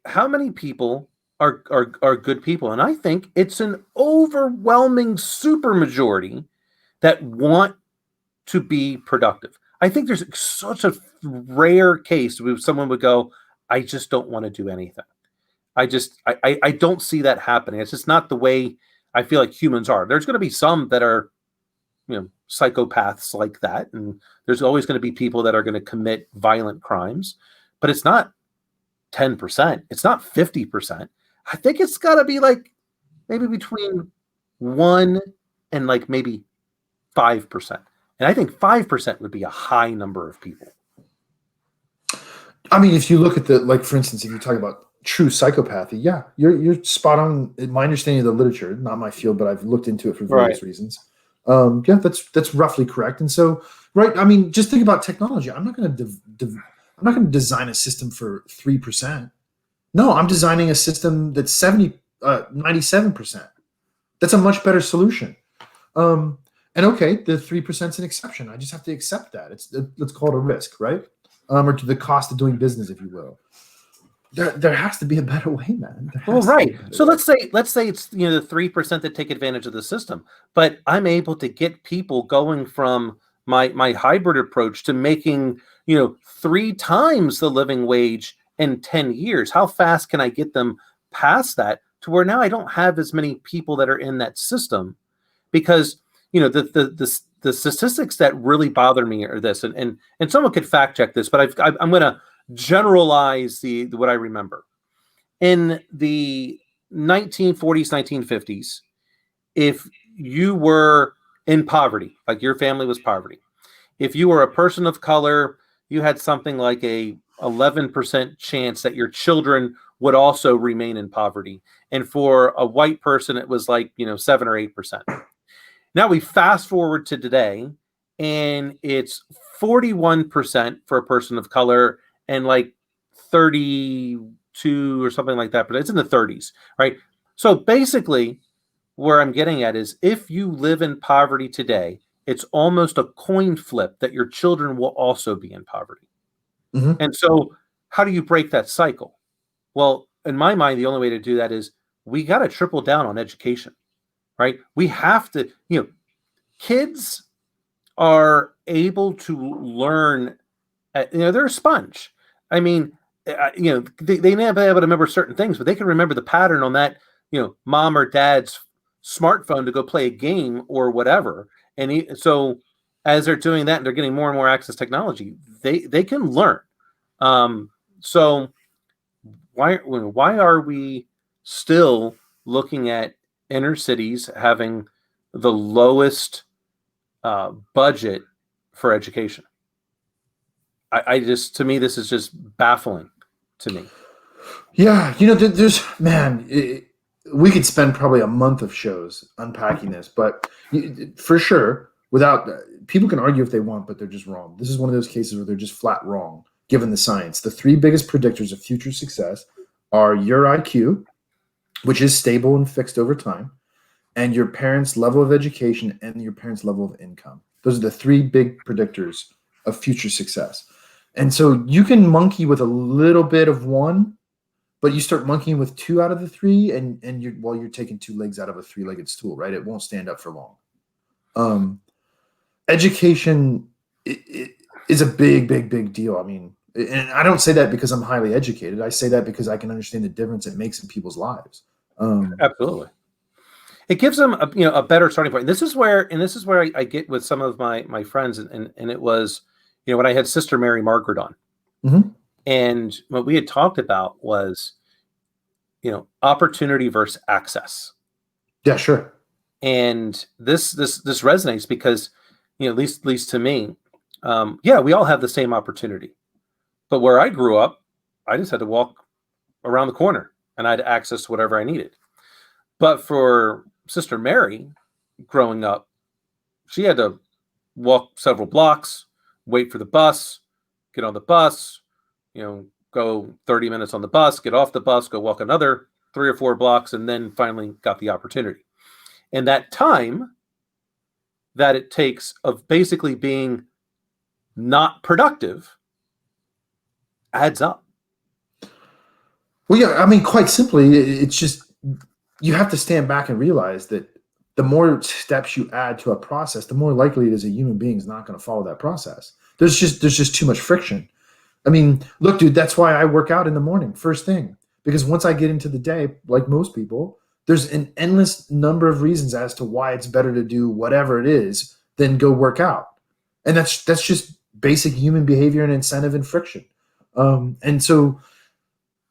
how many people are good people? And I think it's an overwhelming supermajority that want to be productive. I think there's such a rare case where someone would go, I just don't want to do anything. I don't see that happening. It's just not the way I feel like humans are. There's going to be some that are, psychopaths like that. And there's always going to be people that are going to commit violent crimes, but it's not 10%. It's not 50%. I think it's got to be like maybe between 1 and like maybe 5%. And I think 5% would be a high number of people. I mean, if you look at for instance, if you talk about true psychopathy, yeah, you're spot on. In my understanding of the literature, not my field, but I've looked into it for various reasons. Yeah, that's roughly correct. And so, right, I mean, just think about technology. I'm not going to design a system for 3%. No, I'm designing a system that's 97%. That's a much better solution. And okay, the 3% is an exception. I just have to accept that. Let's call it a risk, right? Or to the cost of doing business, if you will. There has to be a better way, man. Well, right. So let's say it's the 3% that take advantage of the system, but I'm able to get people going from my hybrid approach to making 3 times the living wage in 10 years. How fast can I get them past that to where now I don't have as many people that are in that system? Because the statistics that really bother me are this, and someone could fact check this, but I'm going to generalize what I remember. In the 1940s, 1950s, if you were in poverty, like your family was poverty, if you were a person of color, you had something like a 11% chance that your children would also remain in poverty. And for a white person, it was like 7 or 8%. Now we fast forward to today, and it's 41% for a person of color and like 32 or something like that, but it's in the 30s, right? So basically, where I'm getting at is if you live in poverty today, it's almost a coin flip that your children will also be in poverty. Mm-hmm. And so how do you break that cycle? Well, in my mind, the only way to do that is we got to triple down on education, right? We have to, kids are able to learn, they're a sponge. I mean, they may not be able to remember certain things, but they can remember the pattern on that, mom or dad's smartphone to go play a game or whatever. And so as they're doing that and they're getting more and more access to technology, they can learn. So why are we still looking at inner cities having the lowest budget for education? I just, to me, this is just baffling to me. Yeah, there's we could spend probably a month of shows unpacking this, but for sure, without people can argue if they want, but they're just wrong. This is one of those cases where they're just flat wrong, given the science. The three biggest predictors of future success are your IQ, which is stable and fixed over time, and your parents' level of education and your parents' level of income. Those are the three big predictors of future success. And so you can monkey with a little bit of one, but you start monkeying with two out of the three, and you're taking two legs out of a three-legged stool, right? It won't stand up for long. Education is a big deal. I mean, and I don't say that because I'm highly educated. I say that because I can understand the difference it makes in people's lives. Absolutely. It gives them a better starting point. And this is where I get with some of my friends, and it was, when I had Sister Mary Margaret on. Mm-hmm. And what we had talked about was, opportunity versus access. Yeah, sure. And this resonates because, at least to me, we all have the same opportunity. But where I grew up, I just had to walk around the corner and I had access to whatever I needed. But for Sister Mary, growing up, she had to walk several blocks, wait for the bus, get on the bus, go 30 minutes on the bus, get off the bus, go walk another 3 or 4 blocks, and then finally got the opportunity. And that time that it takes of basically being not productive adds up. Well, yeah, I mean, quite simply, it's just you have to stand back and realize that the more steps you add to a process, the more likely it is a human being is not going to follow that process. There's just too much friction. I mean, look, dude, that's why I work out in the morning, first thing, because once I get into the day, like most people, there's an endless number of reasons as to why it's better to do whatever it is than go work out. And that's just basic human behavior and incentive and friction. And so,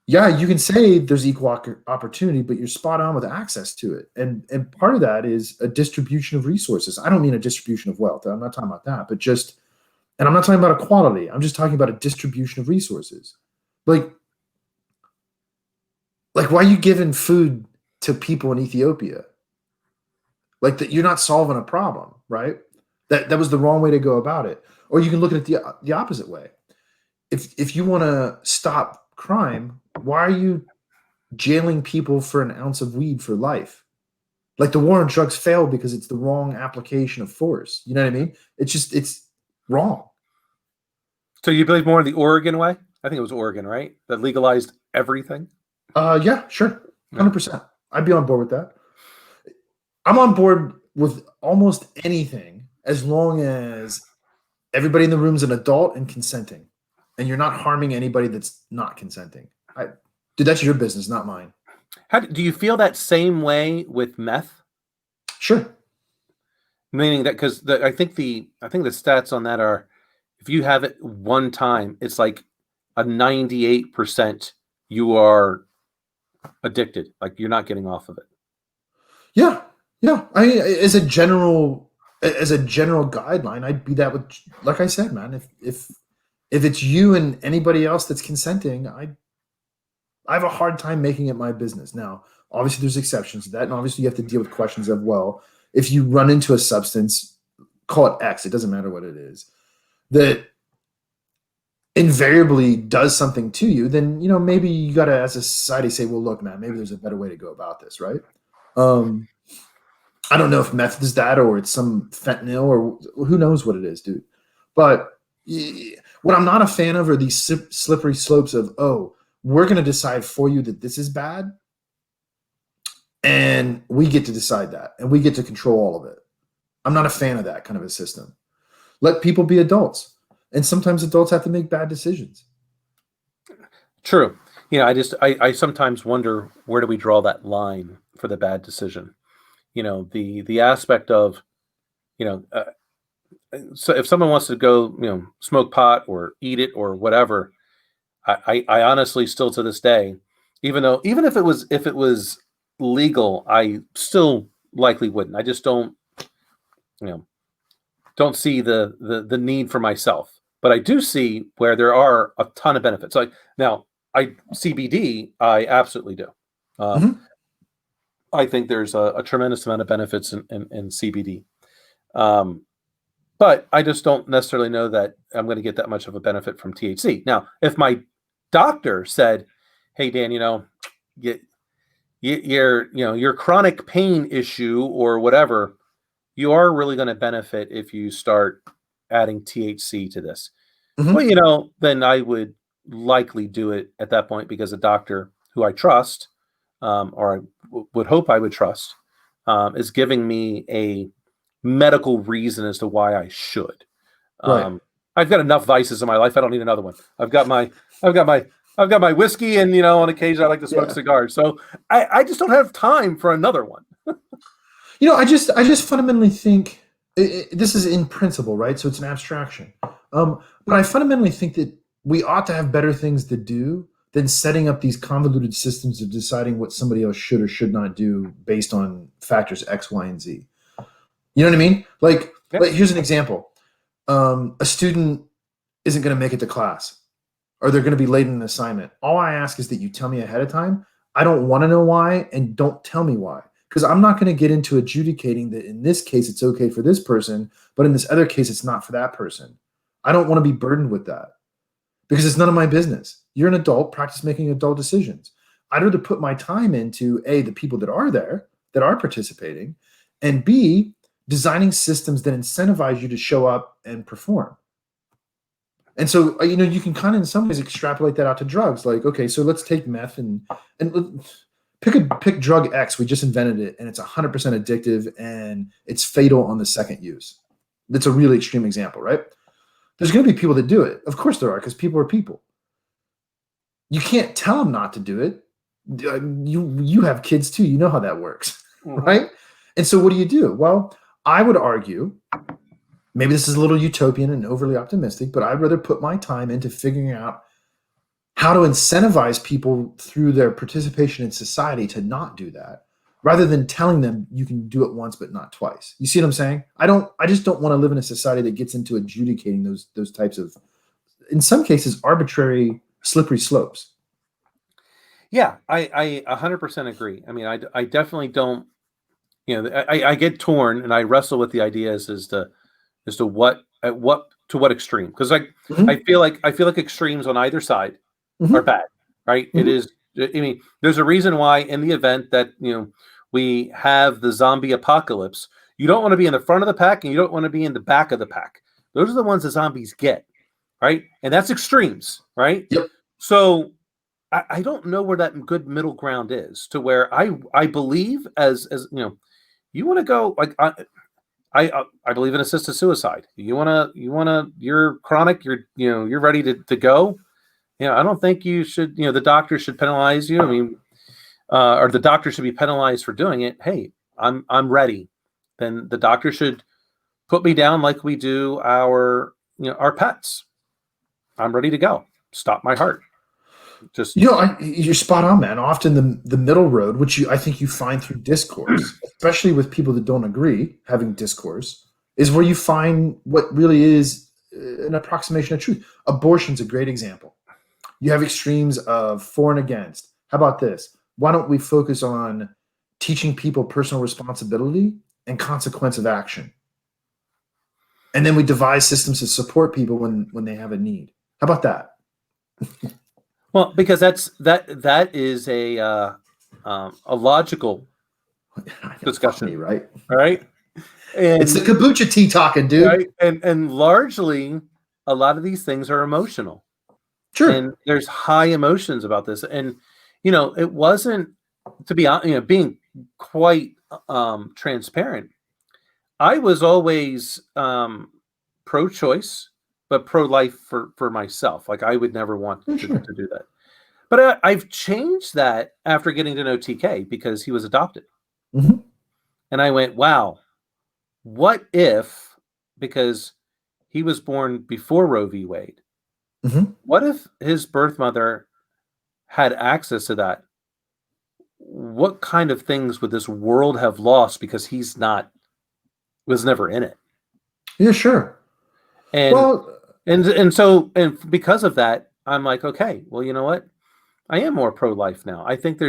yeah, you can say there's equal opportunity, but you're spot on with access to it. And part of that is a distribution of resources. I don't mean a distribution of wealth. I'm not talking about that, but just, and I'm not talking about equality. I'm just talking about a distribution of resources. Like why are you giving food to people in Ethiopia? Like that, you're not solving a problem, right? That was the wrong way to go about it. Or you can look at it the opposite way. If you want to stop crime, why are you jailing people for an ounce of weed for life? Like the war on drugs failed because it's the wrong application of force. You know what I mean? It's wrong. So you believe more in the Oregon way? I think it was Oregon, right? That legalized everything? Yeah, sure. 100%. I'd be on board with that. I'm on board with almost anything as long as everybody in the room is an adult and consenting, and you're not harming anybody that's not consenting. Dude, that's your business, not mine. How do you feel that same way with meth? Sure. Meaning that because I think the stats on that are, if you have it one time, it's like a 98% you are addicted. Like you're not getting off of it. Yeah. I mean, as a general guideline, I'd be that with, like I said, man. If it's you and anybody else that's consenting, I have a hard time making it my business. Now, obviously, there's exceptions to that, and obviously, you have to deal with questions of, well, if you run into a substance, call it X, it doesn't matter what it is, that invariably does something to you, then maybe you got to, as a society, say, well, look, man, maybe there's a better way to go about this, right? I don't know if meth is that or it's some fentanyl or who knows what it is, dude. But What I'm not a fan of are these slippery slopes of, oh, we're going to decide for you that this is bad, and we get to decide that, and we get to control all of it. I'm not a fan of that kind of a system. Let people be adults, and sometimes adults have to make bad decisions. True. You know, I sometimes wonder, where do we draw that line for the bad decision? You know, the aspect of, you know, so if someone wants to go, you know, smoke pot or eat it or whatever, I honestly still to this day, even if it was legal, I still likely wouldn't. I just don't, you know, don't see the need for myself. But I do see where there are a ton of benefits. Like now, CBD, I absolutely do. I think there's a tremendous amount of benefits in CBD. But I just don't necessarily know that I'm going to get that much of a benefit from THC. Now, if my doctor said, "Hey, Dan, you know, your chronic pain issue or whatever, you are really going to benefit if you start adding THC to this." Well, you know, then I would likely do it at that point because a doctor who I trust, or I would hope I would trust, is giving me a medical reason as to why I should. Right. I've got enough vices in my life. I don't need another one. I've got my whiskey, and you know, on occasion I like to smoke cigars. So I just don't have time for another one. You know, I just fundamentally think this is in principle, right? So it's an abstraction. But I fundamentally think that we ought to have better things to do than setting up these convoluted systems of deciding what somebody else should or should not do based on factors X, Y, and Z. You know what I mean? Like here's an example. A student isn't going to make it to class, or they're going to be late in an assignment. All I ask is that you tell me ahead of time. I don't want to know why, and don't tell me why. Because I'm not going to get into adjudicating that in this case it's okay for this person, but in this other case it's not for that person. I don't want to be burdened with that because it's none of my business. You're an adult, practice making adult decisions. I'd rather put my time into A, the people that are there, that are participating, and B, designing systems that incentivize you to show up and perform. And so, you know, you can kind of in some ways extrapolate that out to drugs. Like, okay, so let's take meth and pick drug X. We just invented it, and it's 100% addictive, and it's fatal on the second use. That's a really extreme example, right? There's going to be people that do it. Of course there are, because people are people. You can't tell them not to do it. You have kids too. You know how that works, right? And so what do? Well, I would argue, maybe this is a little utopian and overly optimistic, but I'd rather put my time into figuring out how to incentivize people through their participation in society to not do that, rather than telling them you can do it once but not twice. You see what I'm saying? I just don't want to live in a society that gets into adjudicating those types of, in some cases, arbitrary, slippery slopes. Yeah, I 100% agree. I mean, I definitely don't. You know, I get torn, and I wrestle with the ideas as to what extreme, because I feel like extremes on either side are bad, right? It is. I mean, there's a reason why in the event that, you know, we have the zombie apocalypse, you don't want to be in the front of the pack and you don't want to be in the back of the pack. Those are the ones the zombies get, right? And that's extremes, right? Yep. So I don't know where that good middle ground is, to where I believe as you know, you want to go like I believe in assisted suicide. You're chronic, you're ready to go. You know, I don't think you should, you know, the doctor should penalize you. I mean, or the doctor should be penalized for doing it. Hey, I'm ready. Then the doctor should put me down like we do our pets. I'm ready to go. Stop my heart. Just, you know, you're spot on, man. Often the middle road, which I think you find through discourse, especially with people that don't agree, having discourse, is where you find what really is an approximation of truth. Abortion's a great example. You have extremes of for and against. How about this? Why don't we focus on teaching people personal responsibility and consequence of action? And then we devise systems to support people when they have a need. How about that? Well, because that is a logical discussion, funny, right? All right, and it's the kombucha tea talking, dude. Right? And largely, a lot of these things are emotional, Sure. and there's high emotions about this. And it wasn't, to be honest, being quite transparent. I was always pro-choice, but pro-life for myself. Like, I would never want to do that. But I've changed that after getting to know TK, because he was adopted. Mm-hmm. And I went, wow, what if, because he was born before Roe v. Wade, Mm-hmm. what if his birth mother had access to that? What kind of things would this world have lost because was never in it? Yeah, sure. And Well, and because of that, I'm like, okay, well, you know what? I am more pro-life now. I think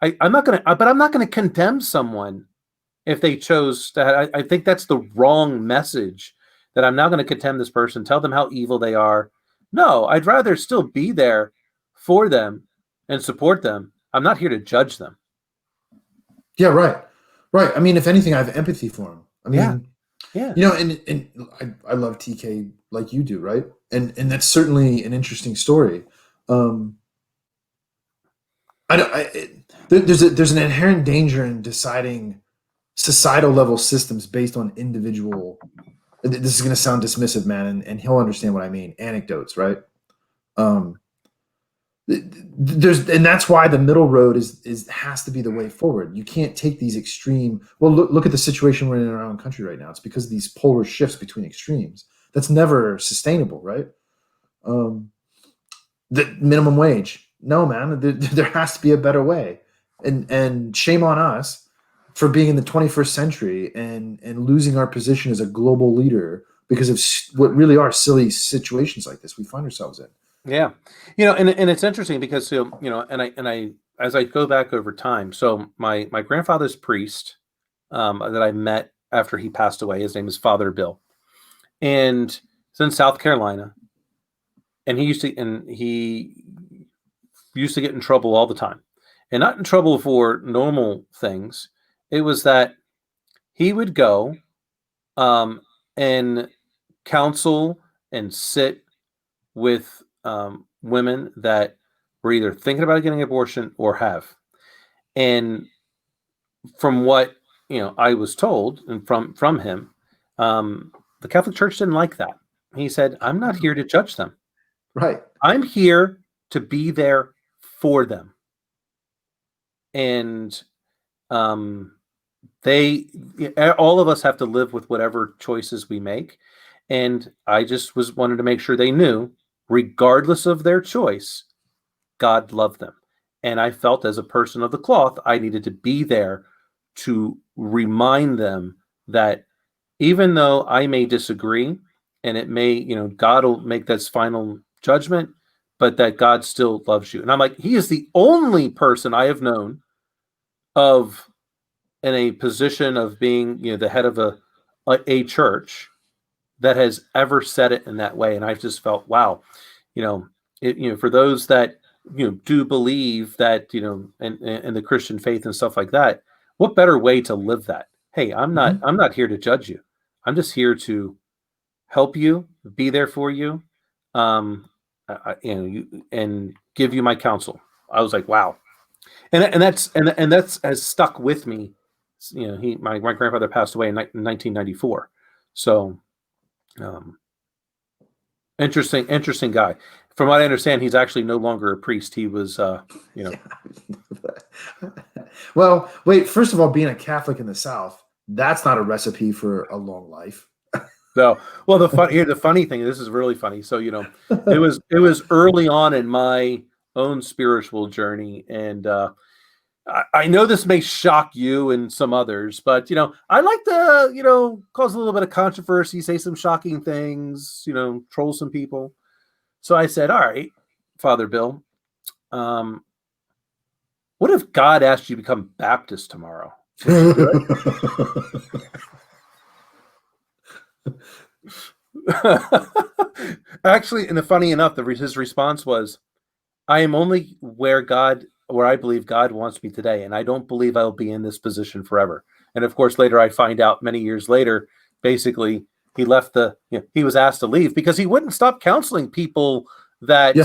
I'm not gonna condemn someone if they chose to. I think that's the wrong message. That I'm not going to condemn this person, tell them how evil they are. No, I'd rather still be there for them and support them. I'm not here to judge them. yeah, right. I mean, if anything, I have empathy for him. I mean, yeah. And I love TK like you do, right? And that's certainly an interesting story. There's an inherent danger in deciding societal level systems based on individual. This is going to sound dismissive, man, and he'll understand what I mean. Anecdotes, right? And that's why the middle road has to be the way forward. You can't take these extreme. Well, look at the situation we're in our own country right now. It's because of these polar shifts between extremes. That's never sustainable, right? The minimum wage. No, man, there has to be a better way. And shame on us for being in the 21st century and losing our position as a global leader because of what really are silly situations like this we find ourselves in. Yeah. And it's interesting because, and I, as I go back over time, so my grandfather's priest that I met after he passed away, his name is Father Bill, and it's in South Carolina, and he used to get in trouble all the time, and not in trouble for normal things. It was that he would go and counsel and sit with women that were either thinking about getting an abortion or have. And from what I was told, and from him, the Catholic Church didn't like that. He said, "I'm not here to judge them. Right. I'm here to be there for them." And all of us have to live with whatever choices we make. And I just wanted to make sure they knew, regardless of their choice, God loved them. And I felt, as a person of the cloth, I needed to be there to remind them that even though I may disagree, and it may, God will make that final judgment, but that God still loves you. And I'm like, he is the only person I have known in a position of being, the head of a church that has ever said it in that way. And I've just felt, wow, for those that do believe that, and the Christian faith and stuff like that, what better way to live that? Hey, I'm not here to judge you. I'm just here to help you, be there for you, and give you my counsel. I was like, wow, and that's has stuck with me. My grandfather passed away in 1994, so interesting guy. From what I understand, he's actually no longer a priest. He was, Well, wait. First of all, being a Catholic in the South, that's not a recipe for a long life. So, well, the funny thing, this is really funny. So, it was early on in my own spiritual journey, and I know this may shock you and some others, but I like to cause a little bit of controversy, say some shocking things, troll some people. So I said, all right, Father Bill, what if God asked you to become Baptist tomorrow? Would you do it? Actually, and the funny enough, his response was, I am only where I believe God wants me today, and I don't believe I'll be in this position forever. And of course, later I find out, many years later, basically, he left he was asked to leave because he wouldn't stop counseling people that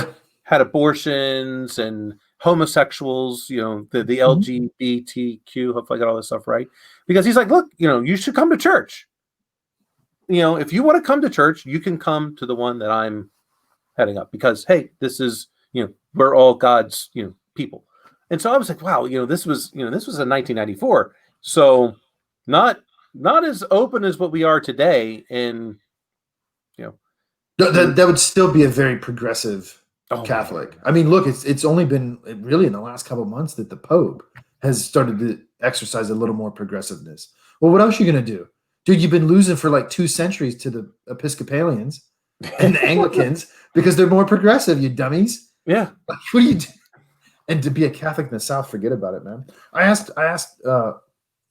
had abortions and homosexuals, the LGBTQ. Hopefully I got all this stuff right. Because he's like, look, you should come to church. If you want to come to church, you can come to the one that I'm heading up because, hey, this is, we're all God's, people. And so I was like, wow, this was in 1994. So not as open as what we are today. And, that would still be a very progressive Catholic. I mean, look, it's only been really in the last couple of months that the Pope has started to exercise a little more progressiveness. Well, what else are you going to do? Dude, you've been losing for like 2 centuries to the Episcopalians and the Anglicans because they're more progressive, you dummies. Yeah. Like, what do you do? And to be a Catholic in the South, forget about it, man. I asked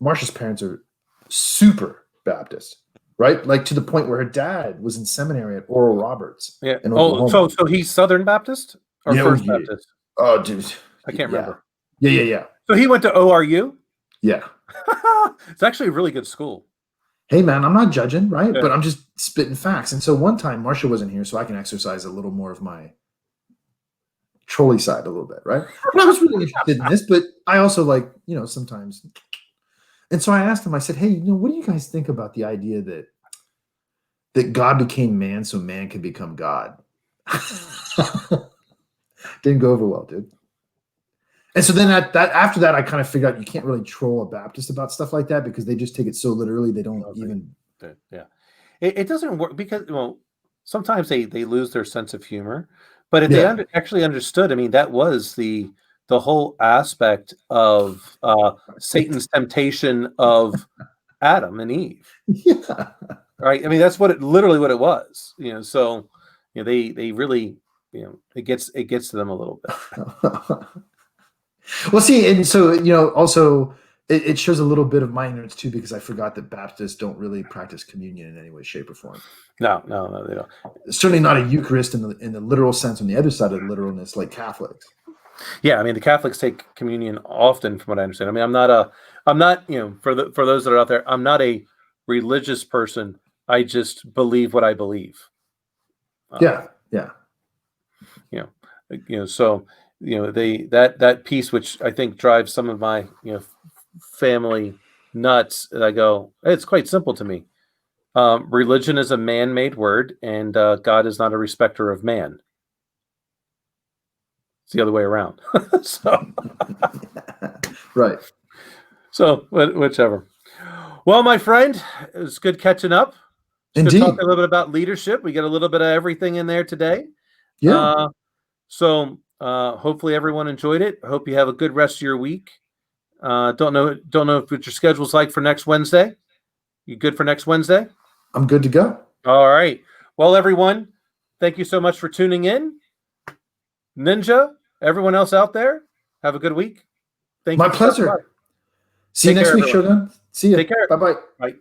Marsha's parents are super Baptist, right? Like to the point where her dad was in seminary at Oral Roberts. Yeah. So he's Southern Baptist or First Baptist? Oh, dude. I can't remember. Yeah. So he went to ORU? Yeah. It's actually a really good school. Hey, man, I'm not judging, right? Yeah. But I'm just spitting facts. And so one time Marsha wasn't here, so I can exercise a little more of my trolley side a little bit, right? And I was really interested in this, but I also like, sometimes. And so I asked him, I said, hey, what do you guys think about the idea that God became man so man could become God? Didn't go over well, dude. And so then after that, I kind of figured out you can't really troll a Baptist about stuff like that because they just take it so literally they don't even. Yeah, it doesn't work because sometimes they lose their sense of humor, but if they actually understood, I mean, that was the whole aspect of Satan's temptation of Adam and Eve. Yeah, right. I mean, that's literally what it was. So they really it gets to them a little bit. Well, see, and so, also it shows a little bit of my ignorance too, because I forgot that Baptists don't really practice communion in any way, shape, or form. No, they don't. Certainly not a Eucharist in the literal sense on the other side of the literalness, like Catholics. Yeah, I mean, the Catholics take communion often, from what I understand. I mean, I'm not for those that are out there, I'm not a religious person. I just believe what I believe. Yeah. So. That piece, which I think drives some of my family nuts, and I go, it's quite simple to me. Religion is a man-made word, and God is not a respecter of man. It's the other way around. So, right. So, whichever. Well, my friend, it was good catching up. Indeed. Talk a little bit about leadership. We get a little bit of everything in there today. Yeah. Hopefully everyone enjoyed it. I hope you have a good rest of your week. Don't know what your schedule's like for next Wednesday. You good for next Wednesday? I'm good to go. All right. Well, everyone, thank you so much for tuning in. Ninja, everyone else out there, have a good week. Thank you. My pleasure. See you next week, Shogun. See you. Take care. Bye-bye. Bye.